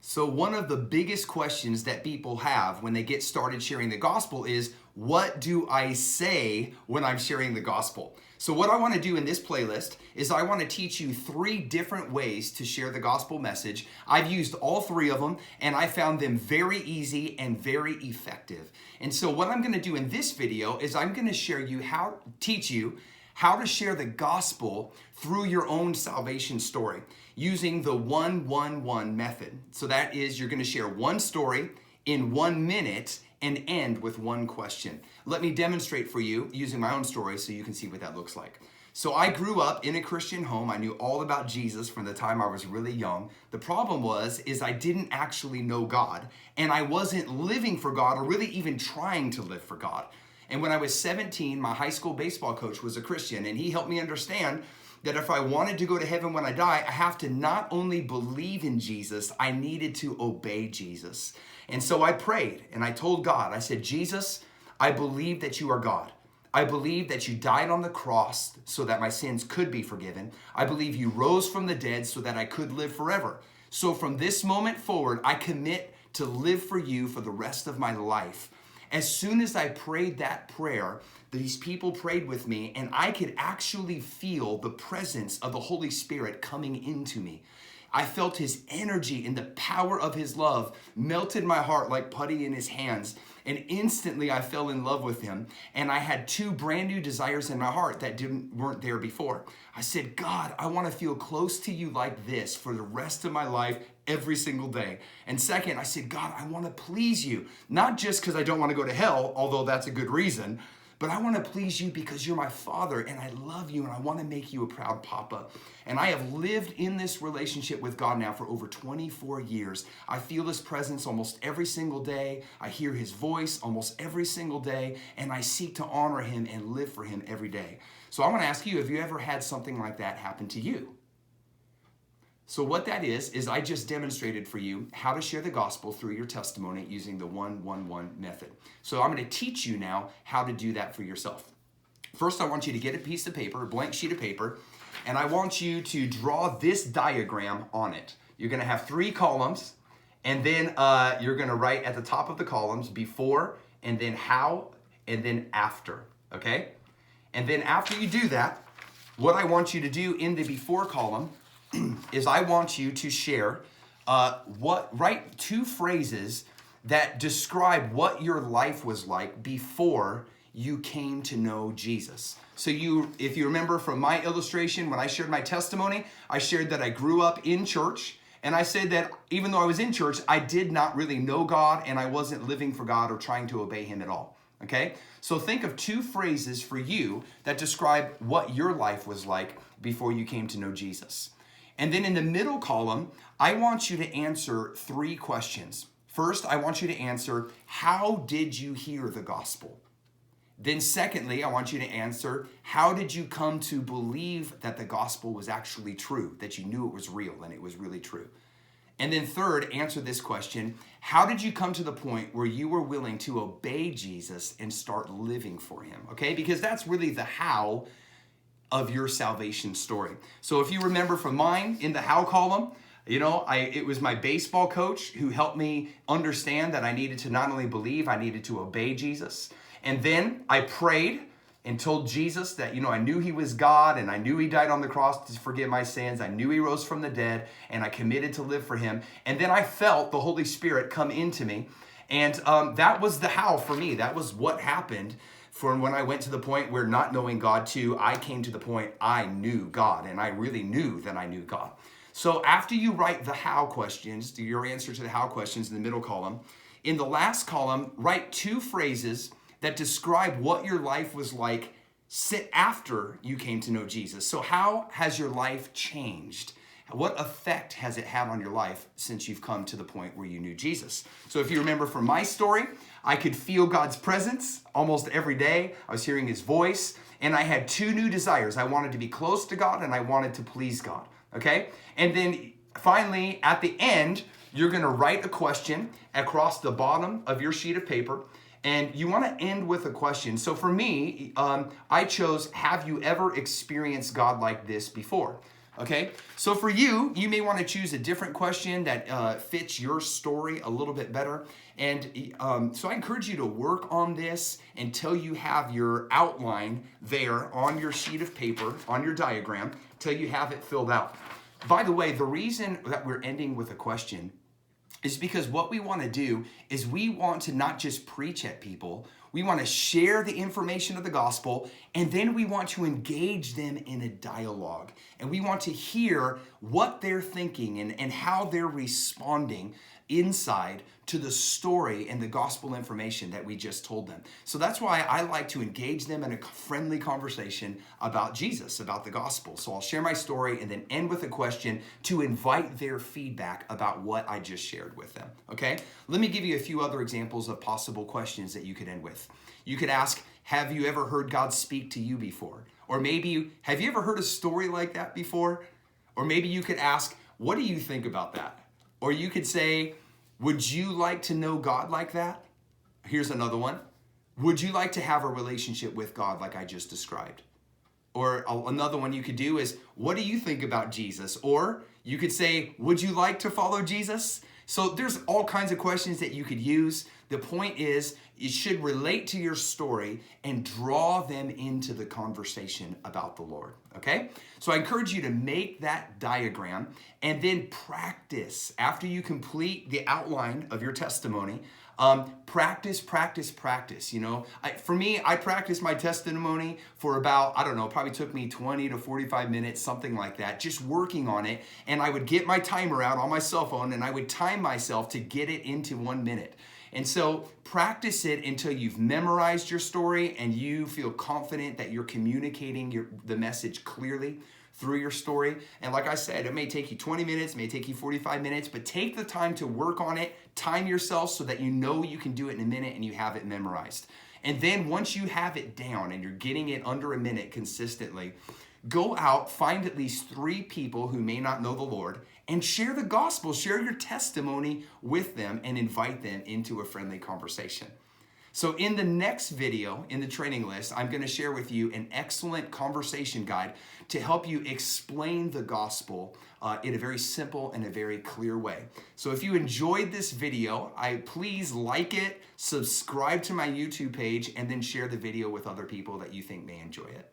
So one of the biggest questions that people have when they get started sharing the gospel is, what do I say when I'm sharing the gospel? So what I want to do in this playlist is I want to teach you 3 different ways to share the gospel message. I've used all 3 of them and I found them very easy and very effective. And so what I'm going to do in this video is I'm going to teach you how to share the gospel through your own salvation story using the 1-1-1 method. So that is, you're going to share one story in 1 minute and end with one question. Let me demonstrate for you using my own story so you can see what that looks like. So I grew up in a Christian home. I knew all about Jesus from the time I was really young. The problem is I didn't actually know God, and I wasn't living for God or really even trying to live for God. And when I was 17, my high school baseball coach was a Christian, and he helped me understand that if I wanted to go to heaven when I die, I have to not only believe in Jesus, I needed to obey Jesus. And so I prayed, and I told God, I said, Jesus, I believe that you are God. I believe that you died on the cross so that my sins could be forgiven. I believe you rose from the dead so that I could live forever. So from this moment forward, I commit to live for you for the rest of my life. As soon as I prayed that prayer, these people prayed with me, and I could actually feel the presence of the Holy Spirit coming into me. I felt his energy and the power of his love melted my heart like putty in his hands. And instantly I fell in love with him. And I had 2 brand new desires in my heart that weren't there before. I said, God, I want to feel close to you like this for the rest of my life, every single day. And second, I said, God, I want to please you. Not just because I don't want to go to hell, although that's a good reason, but I want to please you because you're my father and I love you and I want to make you a proud papa. And I have lived in this relationship with God now for over 24 years. I feel his presence almost every single day. I hear his voice almost every single day, and I seek to honor him and live for him every day. So I want to ask you, have you ever had something like that happen to you? So what that is I just demonstrated for you how to share the gospel through your testimony using the 1-1-1 method. So I'm going to teach you now how to do that for yourself. First, I want you to get a piece of paper, a blank sheet of paper, and I want you to draw this diagram on it. You're going to have 3 columns, and then you're going to write at the top of the columns before, and then how, and then after, okay? And then after you do that, what I want you to do in the before column is I want you to share write 2 phrases that describe what your life was like before you came to know Jesus. So if you remember from my illustration, when I shared my testimony, I shared that I grew up in church, and I said that even though I was in church, I did not really know God, and I wasn't living for God or trying to obey him at all. Okay? So think of 2 phrases for you that describe what your life was like before you came to know Jesus. And then in the middle column, I want you to answer 3 questions. First, I want you to answer, how did you hear the gospel? Then secondly, I want you to answer, how did you come to believe that the gospel was actually true, that you knew it was real and it was really true? And then third, answer this question, how did you come to the point where you were willing to obey Jesus and start living for him? Okay, because that's really the how of your salvation story. So if you remember from mine, in the how column, it was my baseball coach who helped me understand that I needed to not only believe, I needed to obey Jesus. And then I prayed and told Jesus that, I knew he was God, and I knew he died on the cross to forgive my sins. I knew he rose from the dead, and I committed to live for him. And then I felt the Holy Spirit come into me. And that was the how for me. That was what happened. From when I went to the point where not knowing God to, I came to the point I knew God, and I really knew that I knew God. So after you write the how questions, your answer to the how questions in the middle column, in the last column, write 2 phrases that describe what your life was like after you came to know Jesus. So how has your life changed? What effect has it had on your life since you've come to the point where you knew Jesus? So if you remember from my story, I could feel God's presence almost every day. I was hearing his voice, and I had 2 new desires. I wanted to be close to God, and I wanted to please God, okay? And then finally, at the end, you're going to write a question across the bottom of your sheet of paper, and you want to end with a question. So for me, I chose, have you ever experienced God like this before? Okay, so for you, you may want to choose a different question that fits your story a little bit better. And so I encourage you to work on this until you have your outline there on your sheet of paper, on your diagram, till you have it filled out. By the way, the reason that we're ending with a question is because what we want to do is we want to not just preach at people, we want to share the information of the gospel, and then we want to engage them in a dialogue. And we want to hear what they're thinking and how they're responding inside to the story and the gospel information that we just told them. So that's why I like to engage them in a friendly conversation about Jesus, about the gospel. So I'll share my story and then end with a question to invite their feedback about what I just shared with them. Okay? Let me give you a few other examples of possible questions that you could end with. You could ask, have you ever heard God speak to you before? Or maybe, have you ever heard a story like that before? Or maybe you could ask, what do you think about that? Or you could say, would you like to know God like that? Here's another one. Would you like to have a relationship with God like I just described? Or another one you could do is, what do you think about Jesus? Or you could say, would you like to follow Jesus? So there's all kinds of questions that you could use. The point is, it should relate to your story and draw them into the conversation about the Lord, okay? So I encourage you to make that diagram and then practice. After you complete the outline of your testimony, practice. You know, for me, I practiced my testimony for about, I don't know, probably took me 20 to 45 minutes, something like that, just working on it. And I would get my timer out on my cell phone and I would time myself to get it into 1 minute. And so practice it until you've memorized your story and you feel confident that you're communicating the message clearly through your story. And like I said, it may take you 20 minutes, it may take you 45 minutes, but take the time to work on it, time yourself so that you know you can do it in a minute and you have it memorized. And then once you have it down and you're getting it under a minute consistently, go out, find at least 3 people who may not know the Lord, and share the gospel, share your testimony with them, and invite them into a friendly conversation. So in the next video, in the training list, I'm going to share with you an excellent conversation guide to help you explain the gospel in a very simple and a very clear way. So if you enjoyed this video, please like it, subscribe to my YouTube page, and then share the video with other people that you think may enjoy it.